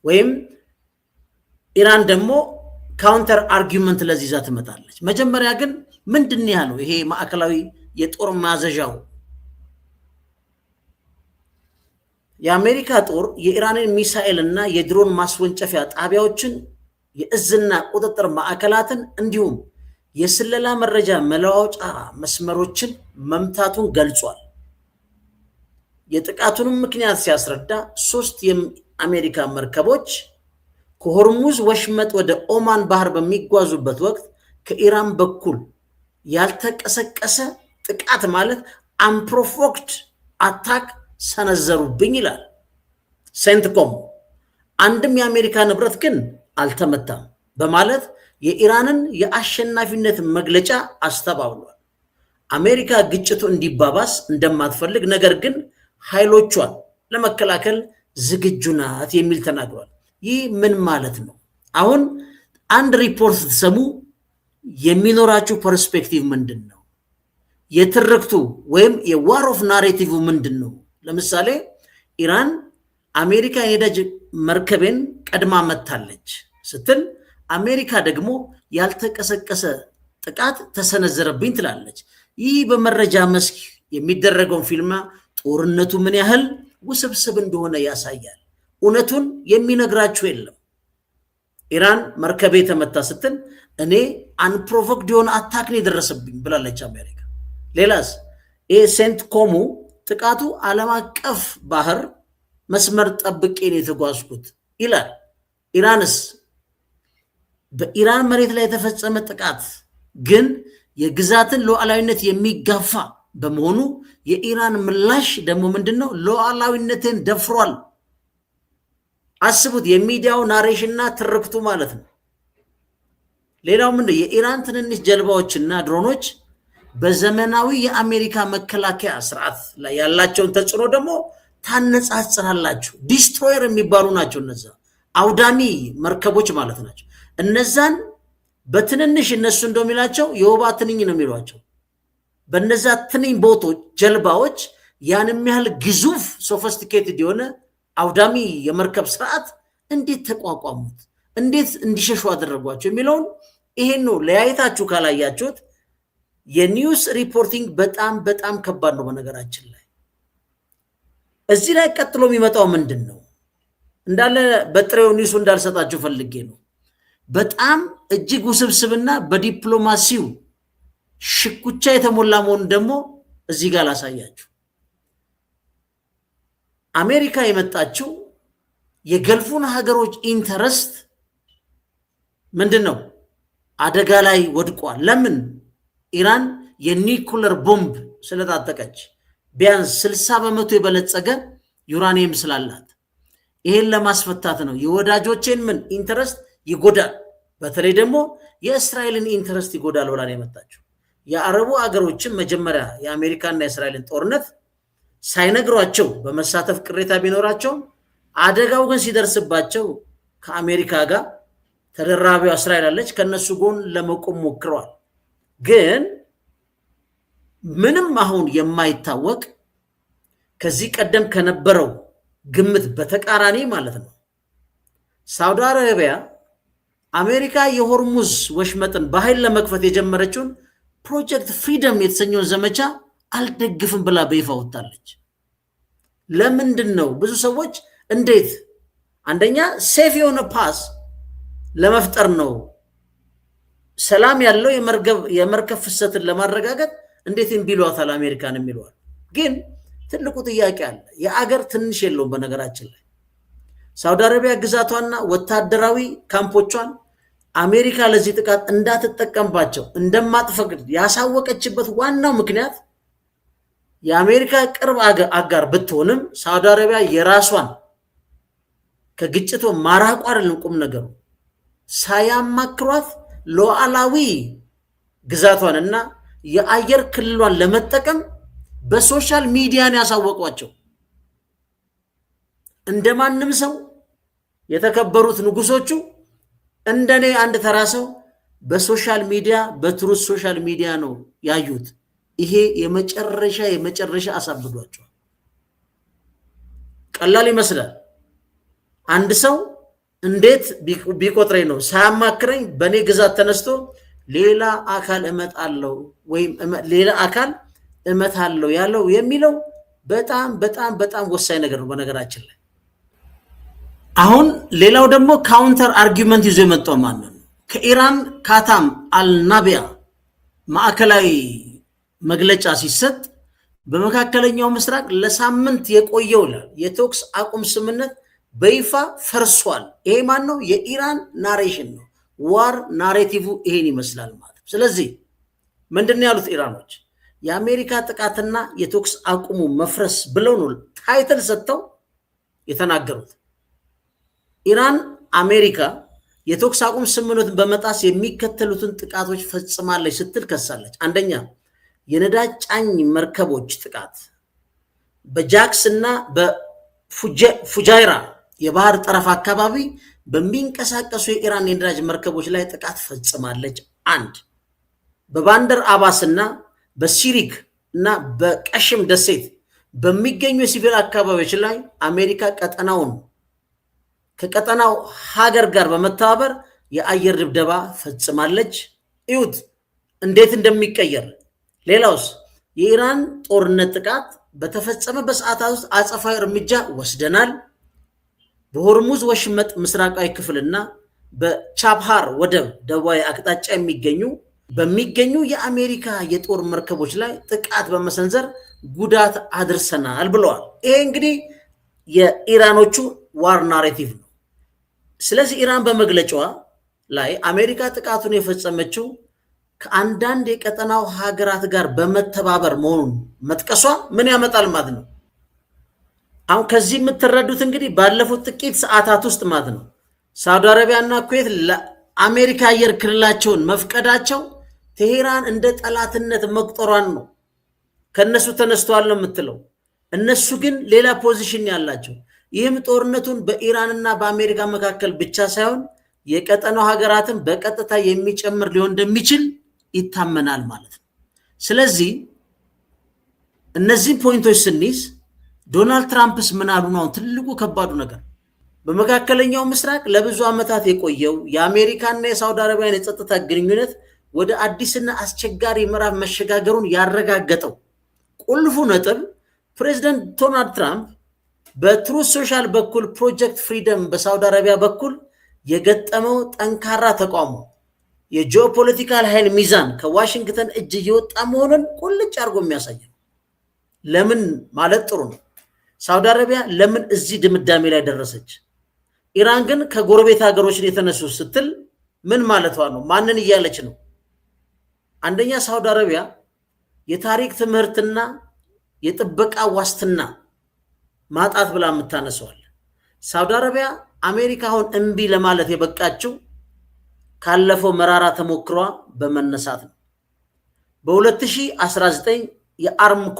ወይም ኢራን ደግሞ ካውንተር አርጊመንት ለዚህ ይዛ ትመጣለች። መጀመሪያ ግን ምንድን ያለው ይሄ ማዕከላዊ የጦር ማዘዣው? የአሜሪካ ጦር የኢራንን ሚሳኤል እና የድሮን ማስወንጨፊያ ጣቢያዎችን የእዝና ቁጥጥር ማዕከላትን እንዲሁም የስለላ መረጃ መለዋወጫ መስመሮችን መምታቱን ገልጿል። የጥቃቱንም ምክንያት ሲያስረዳ 3 የአሜሪካ መርከቦች ከሆርሙዝ ወሽመጥ ወደ ኦማን ባህር በሚጓዙበት ወቅት ከኢራን በኩል ያልተቀሰቀሰ ጥቃት ማለት አንፕሮቮክድ አታክ ሰነዘሩብኝ ይላል ሴንትኮም። አንድም የአሜሪካ ንብረት ግን አልተመታም በማለት የኢራንን የአሸናፊነት መግለጫ አስተባብሏል። አሜሪካ ግጭቱ እንዲባባስ እንደማትፈልግ ነገር ግን ኃይሎቿን ለመከላከል ዝግጁ ናት የሚል ተናግሯል። ይህ ምን ማለት ነው? አሁን አንድ ሪፖርት ስትሰሙ የሚኖራችሁ ፐርስፔክቲቭ ምንድን ነው? የትርክቱ ወይም የዋር ኦፍ ናሬቲቭ ምንድን ነው? ለምሳሌ ኢራን አሜሪካ የነዳጅ መርከቤን ቀድማ መታለች ስትል፣ አሜሪካ ደግሞ ያልተቀሰቀሰ ጥቃት ተሰነዘረብኝ ትላለች። ይህ በመረጃ መስክ የሚደረገውን ፊልማ ጦርነቱ ምን ያህል ውስብስብ እንደሆነ ያሳያል። እውነቱን የሚነግራችሁ የለም። ኢራን መርከቤ ተመታ ስትል እኔ አንፕሮቮክድ የሆነ አታክን የደረሰብኝ ብላለች አሜሪካ። ሌላስ ይሄ ሴንትኮሙ ጥቃቱ ዓለም አቀፍ ባህር መስመር ጠብቄን የተጓዝኩት ይላል። ኢራንስ በኢራን መሬት ላይ የተፈጸመ ጥቃት ግን የግዛትን ሉዓላዊነት የሚጋፋ በመሆኑ የኢራን ምላሽ ደግሞ ምንድነው? ሉዓላዊነትን ደፍሯል። አስቡት፣ የሚዲያው ናሬሽንና ትርክቱ ማለት ነው። ሌላው ምንድነው? የኢራን ትንንሽ ጀልባዎችና ድሮኖች በዘመናዊ የአሜሪካ መከላከያ ስርዓት ላይ ያላቸውን ተጽዕኖ ደግሞ ታነጻጽራላችሁ። ዲስትሮየር የሚባሉ ናቸው እነዛ አውዳሚ መርከቦች ማለት ናቸው። እነዛን በትንንሽ እነሱ እንደሚላቸው የወባ ትንኝ ነው የሚሏቸው። በነዛ ትንኝ ቦቶች ጀልባዎች ያን የሚያህል ግዙፍ ሶፊስቲኬትድ የሆነ አውዳሚ የመርከብ ስርዓት እንዴት ተቋቋሙት? እንዴት እንዲሸሹ አደረጓቸው? የሚለውን ይሄን ነው ለያይታችሁ ካላያችሁት የኒውስ ሪፖርቲንግ በጣም በጣም ከባድ ነው። በነገራችን ላይ እዚህ ላይ ቀጥሎ የሚመጣው ምንድን ነው? እንዳለ በጥሬው ኒውሱ እንዳልሰጣችሁ ፈልጌ ነው። በጣም እጅግ ውስብስብና በዲፕሎማሲው ሽኩቻ የተሞላ መሆኑን ደግሞ እዚህ ጋር ላሳያችሁ። አሜሪካ የመጣችው የገልፉን ሀገሮች ኢንተረስት ምንድን ነው? አደጋ ላይ ወድቋል። ለምን? ኢራን የኒኩለር ቦምብ ስለታጠቀች፣ ቢያንስ 60% የበለጸገ ዩራኒየም ስላላት ይሄን ለማስፈታት ነው። የወዳጆቼን ምን ኢንተረስት ይጎዳል፣ በተለይ ደግሞ የእስራኤልን ኢንተረስት ይጎዳል ብላ ነው የመጣችው። የአረቡ አገሮችን መጀመሪያ የአሜሪካና የእስራኤልን ጦርነት ሳይነግሯቸው በመሳተፍ ቅሬታ ቢኖራቸው፣ አደጋው ግን ሲደርስባቸው ከአሜሪካ ጋር ተደራቢዋ እስራኤል አለች፣ ከነሱ ጎን ለመቆም ሞክረዋል። ግን ምንም አሁን የማይታወቅ ከዚህ ቀደም ከነበረው ግምት በተቃራኒ ማለት ነው። ሳውዲ አረቢያ አሜሪካ የሆርሙዝ ወሽመጥን በኃይል ለመክፈት የጀመረችውን ፕሮጀክት ፍሪደም የተሰኘውን ዘመቻ አልደግፍም ብላ በይፋ ወጣለች። ለምንድን ነው? ብዙ ሰዎች እንዴት አንደኛ ሴፍ የሆነ ፓስ ለመፍጠር ነው፣ ሰላም ያለው የመርከብ ፍሰትን ለማረጋገጥ እንዴት እንቢሏታል አሜሪካን የሚሏል። ግን ትልቁ ጥያቄ አለ። የአገር ትንሽ የለውም። በነገራችን ላይ ሳውዲ አረቢያ ግዛቷና ወታደራዊ ካምፖቿን አሜሪካ ለዚህ ጥቃት እንዳትጠቀምባቸው እንደማትፈቅድ ያሳወቀችበት ዋናው ምክንያት የአሜሪካ ቅርብ አጋር ብትሆንም ሳውዲ አረቢያ የራሷን ከግጭቱ ማራቋ አይደለም ቁም ነገሩ። ሳያማክሯት ሉዓላዊ ግዛቷን እና የአየር ክልሏን ለመጠቀም በሶሻል ሚዲያን ያሳወቋቸው። እንደማንም ሰው የተከበሩት ንጉሶቹ እንደኔ አንድ ተራ ሰው በሶሻል ሚዲያ በትሩዝ ሶሻል ሚዲያ ነው ያዩት። ይሄ የመጨረሻ አሳብዷቸዋል። ቀላል ይመስላል። አንድ ሰው እንዴት ቢቆጥረኝ ነው ሳያማክረኝ በእኔ ግዛት ተነስቶ ሌላ አካል እመጣለሁ ወይም ሌላ አካል እመታለሁ ያለው የሚለው በጣም በጣም በጣም ወሳኝ ነገር ነው በነገራችን ላይ። አሁን ሌላው ደግሞ ካውንተር አርጊውመንት ይዞ የመጣው ማን ነው? ከኢራን ካታም አልናቢያ ማዕከላዊ መግለጫ ሲሰጥ በመካከለኛው ምስራቅ ለሳምንት የቆየው የተኩስ አቁም ስምምነት በይፋ ፈርሷል። ይሄ ማን ነው? የኢራን ናሬሽን ነው። ዋር ናሬቲቭ ይሄን ይመስላል ማለት ነው። ስለዚህ ምንድነው ያሉት ኢራኖች? የአሜሪካ ጥቃትና የተኩስ አቁሙ መፍረስ ብለው ነው ታይትል ሰጥተው የተናገሩት። ኢራን አሜሪካ የተኩስ አቁም ስምምነቱን በመጣስ የሚከተሉትን ጥቃቶች ፈጽማለች ስትል ከሳለች። አንደኛ፣ የነዳጅ ጫኝ መርከቦች ጥቃት፣ በጃክስ እና በፉጃይራ የባህር ጠረፍ አካባቢ በሚንቀሳቀሱ የኢራን የነዳጅ መርከቦች ላይ ጥቃት ፈጽማለች። አንድ፣ በባንደር አባስ እና በሲሪክ እና በቀሽም ደሴት በሚገኙ የሲቪል አካባቢዎች ላይ አሜሪካ ከቀጠናው ሀገር ጋር በመተባበር የአየር ድብደባ ፈጽማለች። እዩት እንዴት እንደሚቀየር። ሌላውስ የኢራን ጦርነት ጥቃት በተፈጸመ በሰዓታት ውስጥ አጸፋዊ እርምጃ ወስደናል። በሆርሙዝ ወሽመጥ ምስራቃዊ ክፍልና በቻብሃር ወደብ ደቡባዊ አቅጣጫ በሚገኙ የአሜሪካ የጦር መርከቦች ላይ ጥቃት በመሰንዘር ጉዳት አድርሰናል ብለዋል። ይሄ እንግዲህ የኢራኖቹ ዋር ናሬቲቭ ነው። ስለዚህ ኢራን በመግለጫዋ ላይ አሜሪካ ጥቃቱን የፈጸመችው ከአንዳንድ የቀጠናው ሀገራት ጋር በመተባበር መሆኑን መጥቀሷ ምን ያመጣል ማለት ነው? አሁን ከዚህ የምትረዱት እንግዲህ ባለፉት ጥቂት ሰዓታት ውስጥ ማለት ነው ሳውዲ አረቢያና ኩዌት ለአሜሪካ አየር ክልላቸውን መፍቀዳቸው ቴሄራን እንደ ጠላትነት መቁጠሯን ነው። ከነሱ ተነስተዋል ነው የምትለው። እነሱ ግን ሌላ ፖዚሽን ያላቸው። ይህም ጦርነቱን በኢራንና በአሜሪካ መካከል ብቻ ሳይሆን የቀጠናው ሀገራትን በቀጥታ የሚጨምር ሊሆን እንደሚችል ይታመናል ማለት ነው። ስለዚህ እነዚህ ፖይንቶች ስንይዝ ዶናልድ ትራምፕስ ምን አሉ ነው ትልቁ ከባዱ ነገር። በመካከለኛው ምስራቅ ለብዙ ዓመታት የቆየው የአሜሪካና የሳውዲ አረቢያን የጸጥታ ግንኙነት ወደ አዲስና አስቸጋሪ ምዕራፍ መሸጋገሩን ያረጋገጠው ቁልፉ ነጥብ ፕሬዚደንት ዶናልድ ትራምፕ በትሩዝ ሶሻል በኩል ፕሮጀክት ፍሪደም በሳውዲ አረቢያ በኩል የገጠመው ጠንካራ ተቃውሞ የጂኦፖለቲካል ኃይል ሚዛን ከዋሽንግተን እጅ እየወጣ መሆኑን ቁልጭ አድርጎ የሚያሳይ ነው። ለምን ማለት ጥሩ ነው። ሳውዲ አረቢያ ለምን እዚህ ድምዳሜ ላይ ደረሰች? ኢራን ግን ከጎረቤት ሀገሮችን የተነሱ ስትል ምን ማለቷ ነው? ማንን እያለች ነው? አንደኛ ሳውዲ አረቢያ የታሪክ ትምህርትና የጥበቃ ዋስትና ማጣት ብላ የምታነሰዋል። ሳውዲ አረቢያ አሜሪካ አሁን እምቢ ለማለት የበቃችው ካለፈው መራራ ተሞክሯ በመነሳት ነው። በ2019 የአርምኮ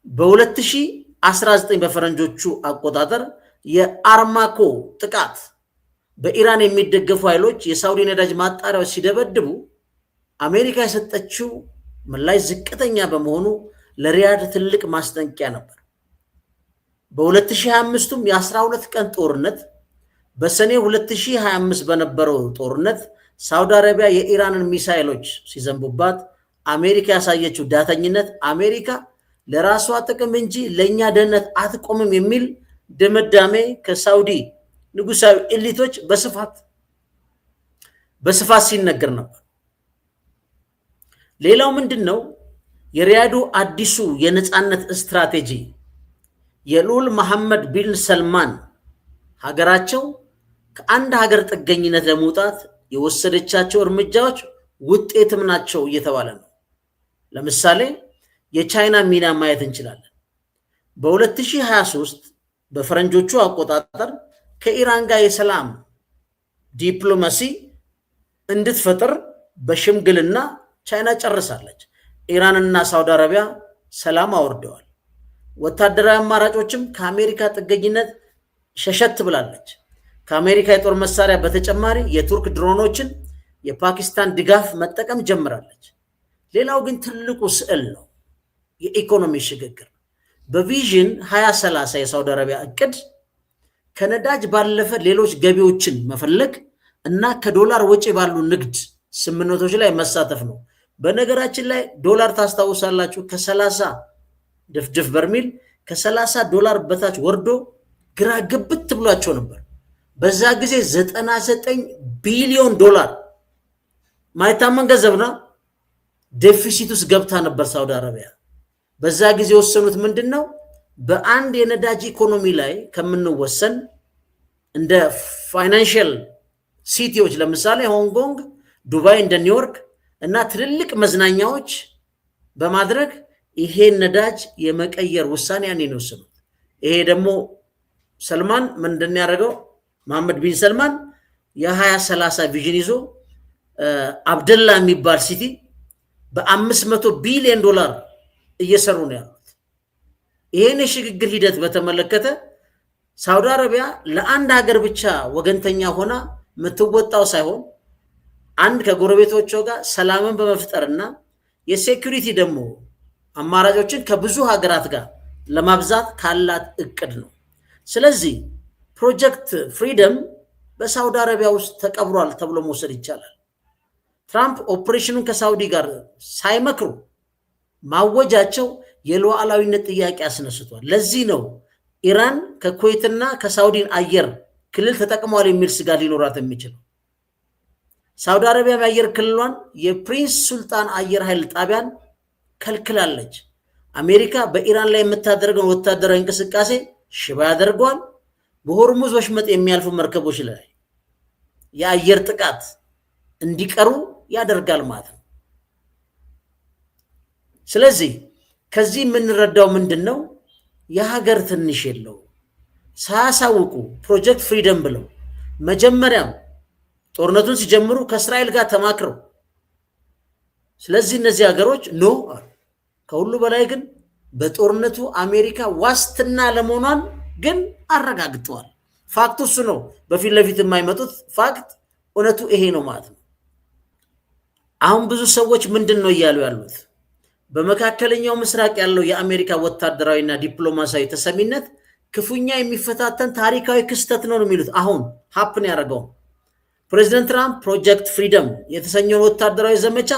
በ2019 በፈረንጆቹ አቆጣጠር የአርማኮ ጥቃት በኢራን የሚደገፉ ኃይሎች የሳውዲ ነዳጅ ማጣሪያዎች ሲደበድቡ አሜሪካ የሰጠችው ምላሽ ዝቅተኛ በመሆኑ ለሪያድ ትልቅ ማስጠንቀቂያ ነበር። በ2025ም የ12 ቀን ጦርነት በሰኔ 2025 በነበረው ጦርነት ሳውዲ አረቢያ የኢራንን ሚሳኤሎች ሲዘንቡባት አሜሪካ ያሳየችው ዳተኝነት አሜሪካ ለራሷ ጥቅም እንጂ ለኛ ደህንነት አትቆምም የሚል ድምዳሜ ከሳውዲ ንጉሳዊ ኤሊቶች በስፋት ሲነገር ነበር። ሌላው ምንድነው? የሪያዱ አዲሱ የነፃነት ስትራቴጂ የልዑል መሐመድ ቢን ሰልማን ሀገራቸው ከአንድ ሀገር ጥገኝነት ለመውጣት የወሰደቻቸው እርምጃዎች ውጤትም ናቸው እየተባለ ነው። ለምሳሌ የቻይና ሚና ማየት እንችላለን። በ2023 በፈረንጆቹ አቆጣጠር ከኢራን ጋር የሰላም ዲፕሎማሲ እንድትፈጥር በሽምግልና ቻይና ጨርሳለች። ኢራንና ሳውዲ አረቢያ ሰላም አወርደዋል። ወታደራዊ አማራጮችም ከአሜሪካ ጥገኝነት ሸሸት ብላለች። ከአሜሪካ የጦር መሳሪያ በተጨማሪ የቱርክ ድሮኖችን የፓኪስታን ድጋፍ መጠቀም ጀምራለች። ሌላው ግን ትልቁ ስዕል ነው፣ የኢኮኖሚ ሽግግር። በቪዥን 2030 የሳውዲ አረቢያ እቅድ ከነዳጅ ባለፈ ሌሎች ገቢዎችን መፈለግ እና ከዶላር ወጪ ባሉ ንግድ ስምምነቶች ላይ መሳተፍ ነው። በነገራችን ላይ ዶላር ታስታውሳላችሁ ከ30 ድፍድፍ በርሚል ከ$30 በታች ወርዶ ግራ ግብት ብሏቸው ነበር። በዛ ጊዜ $99 ቢሊዮን ማይታመን ገንዘብ ነው ዴፊሲት ውስጥ ገብታ ነበር ሳውዲ አረቢያ። በዛ ጊዜ ወሰኑት ምንድነው በአንድ የነዳጅ ኢኮኖሚ ላይ ከምንወሰን እንደ ፋይናንሻል ሲቲዎች ለምሳሌ ሆንግ ኮንግ፣ ዱባይ፣ እንደ ኒውዮርክ እና ትልልቅ መዝናኛዎች በማድረግ ይሄን ነዳጅ የመቀየር ውሳኔ ያኔ ነው ወሰኑት። ይሄ ደግሞ ሰልማን ምንድነው ያደረገው መሐመድ ቢን ሰልማን የ2030 ቪዥን ይዞ አብደላ የሚባል ሲቲ በ$500 ቢሊዮን እየሰሩ ነው ያሉት። ይሄን የሽግግር ሂደት በተመለከተ ሳውዲ አረቢያ ለአንድ ሀገር ብቻ ወገንተኛ ሆና የምትወጣው ሳይሆን አንድ ከጎረቤቶቿ ጋር ሰላምን በመፍጠርና የሴኩሪቲ ደግሞ አማራጮችን ከብዙ ሀገራት ጋር ለማብዛት ካላት እቅድ ነው። ስለዚህ ፕሮጀክት ፍሪደም በሳውዲ አረቢያ ውስጥ ተቀብሯል ተብሎ መውሰድ ይቻላል። ትራምፕ ኦፕሬሽኑን ከሳውዲ ጋር ሳይመክሩ ማወጃቸው የሉዓላዊነት ጥያቄ አስነስቷል። ለዚህ ነው ኢራን ከኩዌትና ከሳውዲን አየር ክልል ተጠቅመዋል የሚል ስጋት ሊኖራት የሚችለው። ሳውዲ አረቢያ የአየር ክልሏን የፕሪንስ ሱልጣን አየር ኃይል ጣቢያን ከልክላለች። አሜሪካ በኢራን ላይ የምታደርገውን ወታደራዊ እንቅስቃሴ ሽባ ያደርገዋል። በሆርሙዝ ወሽመጥ የሚያልፉ መርከቦች ላይ የአየር ጥቃት እንዲቀሩ ያደርጋል ማለት ነው። ስለዚህ ከዚህ የምንረዳው ምንድነው የሀገር ትንሽ የለው ሳያሳውቁ ፕሮጀክት ፍሪደም ብለው መጀመሪያም ጦርነቱን ሲጀምሩ ከእስራኤል ጋር ተማክረው ስለዚህ እነዚህ ሀገሮች ኖ ከሁሉ በላይ ግን በጦርነቱ አሜሪካ ዋስትና ለመሆኗን ግን አረጋግጠዋል። ፋክቱ እሱ ነው። በፊት ለፊት የማይመጡት ፋክት እውነቱ ይሄ ነው ማለት ነው። አሁን ብዙ ሰዎች ምንድነው እያሉ ያሉት በመካከለኛው ምስራቅ ያለው የአሜሪካ ወታደራዊና ዲፕሎማሲያዊ ተሰሚነት ክፉኛ የሚፈታተን ታሪካዊ ክስተት ነው የሚሉት። አሁን ሀፕን ያደረገው ፕሬዚደንት ትራምፕ ፕሮጀክት ፍሪደም የተሰኘውን ወታደራዊ ዘመቻ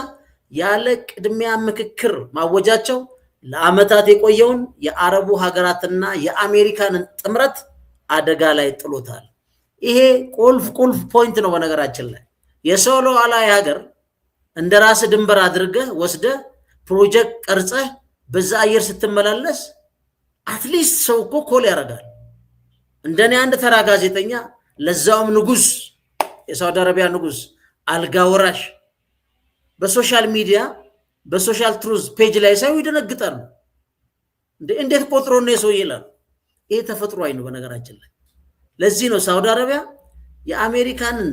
ያለ ቅድሚያ ምክክር ማወጃቸው ለዓመታት የቆየውን የአረቡ ሀገራትና የአሜሪካንን ጥምረት አደጋ ላይ ጥሎታል። ይሄ ቁልፍ ፖይንት ነው። በነገራችን ላይ የሰው ሉዓላዊ ሀገር እንደ ራስ ድንበር አድርገህ ወስደህ ፕሮጀክት ቀርጸህ በዛ አየር ስትመላለስ አትሊስት ሰው እኮ ኮል ያደርጋል። እንደኔ አንድ ተራ ጋዜጠኛ ለዛውም ንጉስ፣ የሳውዲ አረቢያ ንጉስ አልጋ ወራሽ በሶሻል ሚዲያ በሶሻል ትሩዝ ፔጅ ላይ ሳይው ይደነግጣሉ። እንዴት ቆጥሮ ነው የሰው ይላል። ይሄ ተፈጥሯዊ ነው በነገራችን ላይ። ለዚህ ነው ሳውዲ አረቢያ የአሜሪካንን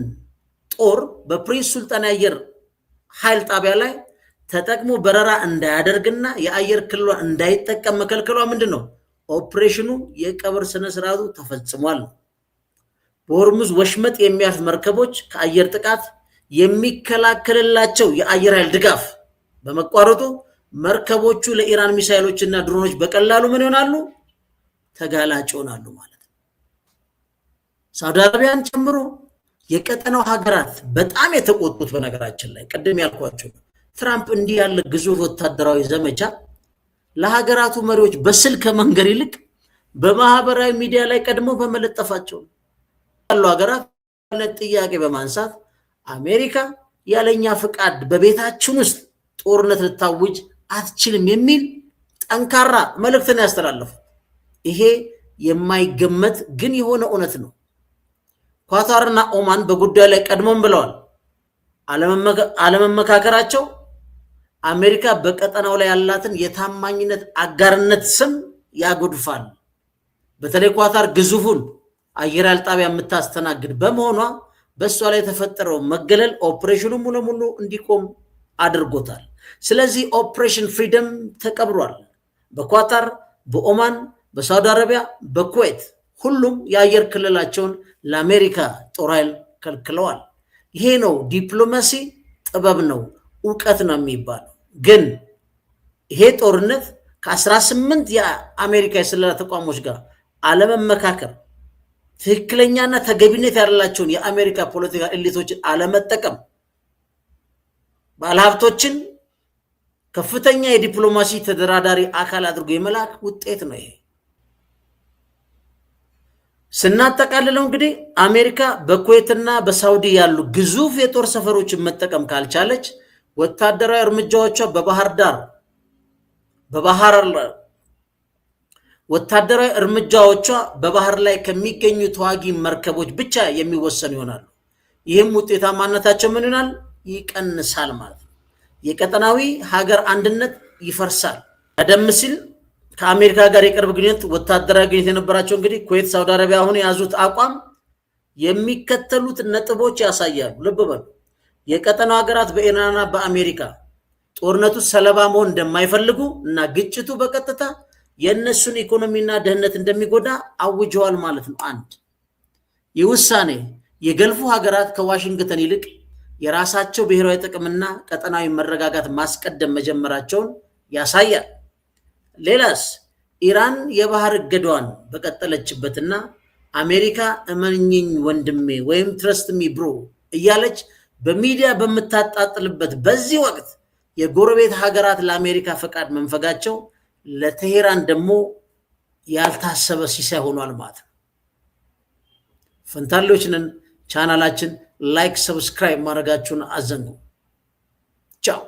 ጦር በፕሪንስ ሱልጣን አየር ኃይል ጣቢያ ላይ ተጠቅሞ በረራ እንዳያደርግና የአየር ክልሏ እንዳይጠቀም መከልከሏ ምንድነው? ኦፕሬሽኑ የቀብር ስነ ስርዓቱ ተፈጽሟል። በሆርሙዝ ወሽመጥ የሚያልፍ መርከቦች ከአየር ጥቃት የሚከላከልላቸው የአየር ኃይል ድጋፍ በመቋረጡ መርከቦቹ ለኢራን ሚሳኤሎችና ድሮኖች በቀላሉ ምን ይሆናሉ? ተጋላጭ ይሆናሉ ማለት ነው። ሳውዲ አረቢያን ጨምሮ የቀጠናው ሀገራት በጣም የተቆጡት በነገራችን ላይ ቅድም ያልኳቸው ትራምፕ እንዲህ ያለ ግዙፍ ወታደራዊ ዘመቻ ለሀገራቱ መሪዎች በስልክ መንገር ይልቅ በማህበራዊ ሚዲያ ላይ ቀድሞ በመለጠፋቸው ያሉ ሀገራት ጥያቄ በማንሳት አሜሪካ ያለኛ ፍቃድ በቤታችን ውስጥ ጦርነት ልታውጅ አትችልም የሚል ጠንካራ መልእክትን ያስተላልፉ። ይሄ የማይገመት ግን የሆነ እውነት ነው። ኳታርና ኦማን በጉዳዩ ላይ ቀድሞም ብለዋል። አለመመካከራቸው አሜሪካ በቀጠናው ላይ ያላትን የታማኝነት አጋርነት ስም ያጎድፋል። በተለይ ኳታር ግዙፉን አየር ኃይል ጣቢያ የምታስተናግድ በመሆኗ በእሷ ላይ የተፈጠረው መገለል ኦፕሬሽኑ ሙሉ ለሙሉ እንዲቆም አድርጎታል። ስለዚህ ኦፕሬሽን ፍሪደም ተቀብሯል። በኳታር፣ በኦማን፣ በሳውዲ አረቢያ፣ በኩዌት ሁሉም የአየር ክልላቸውን ለአሜሪካ ጦር ኃይል ከልክለዋል። ይሄ ነው ዲፕሎማሲ፣ ጥበብ ነው፣ እውቀት ነው የሚባለው። ግን ይሄ ጦርነት ከ18 የአሜሪካ የስለላ ተቋሞች ጋር አለመመካከር ትክክለኛና ተገቢነት ያላቸውን የአሜሪካ ፖለቲካ ኤሊቶችን አለመጠቀም ባለሀብቶችን ከፍተኛ የዲፕሎማሲ ተደራዳሪ አካል አድርጎ የመላክ ውጤት ነው ይሄ። ስናጠቃልለው እንግዲህ አሜሪካ በኩዌትና በሳውዲ ያሉ ግዙፍ የጦር ሰፈሮችን መጠቀም ካልቻለች ወታደራዊ እርምጃዎቿ በባህር ላይ ከሚገኙ ተዋጊ መርከቦች ብቻ የሚወሰኑ ይሆናሉ። ይህም ውጤታማነታቸው ምን ይሆናል? ይቀንሳል ማለት ነው። የቀጠናዊ ሀገር አንድነት ይፈርሳል። ቀደም ሲል ከአሜሪካ ጋር የቅርብ ግንኙነት ወታደራዊ ግንኙነት የነበራቸው እንግዲህ ኩዌት፣ ሳውዲ አረቢያ አሁን የያዙት አቋም የሚከተሉት ነጥቦች ያሳያሉ። ልብ በሉ። የቀጠናው ሀገራት በኢራንና በአሜሪካ ጦርነቱ ሰለባ መሆን እንደማይፈልጉ እና ግጭቱ በቀጥታ የእነሱን ኢኮኖሚና ደህንነት እንደሚጎዳ አውጀዋል ማለት ነው። አንድ ይህ ውሳኔ የገልፉ ሀገራት ከዋሽንግተን ይልቅ የራሳቸው ብሔራዊ ጥቅምና ቀጠናዊ መረጋጋት ማስቀደም መጀመራቸውን ያሳያል። ሌላስ ኢራን የባህር እገዳዋን በቀጠለችበትና አሜሪካ እመኝኝ ወንድሜ ወይም ትረስት ሚ ብሮ እያለች በሚዲያ በምታጣጥልበት በዚህ ወቅት የጎረቤት ሀገራት ለአሜሪካ ፈቃድ መንፈጋቸው ለቴሄራን ደግሞ ያልታሰበ ሲሳይ ሆኗል ማለት ነው። ፈንታሌዎችንን ቻናላችን ላይክ፣ ሰብስክራይብ ማድረጋችሁን አዘንጉ። ቻው።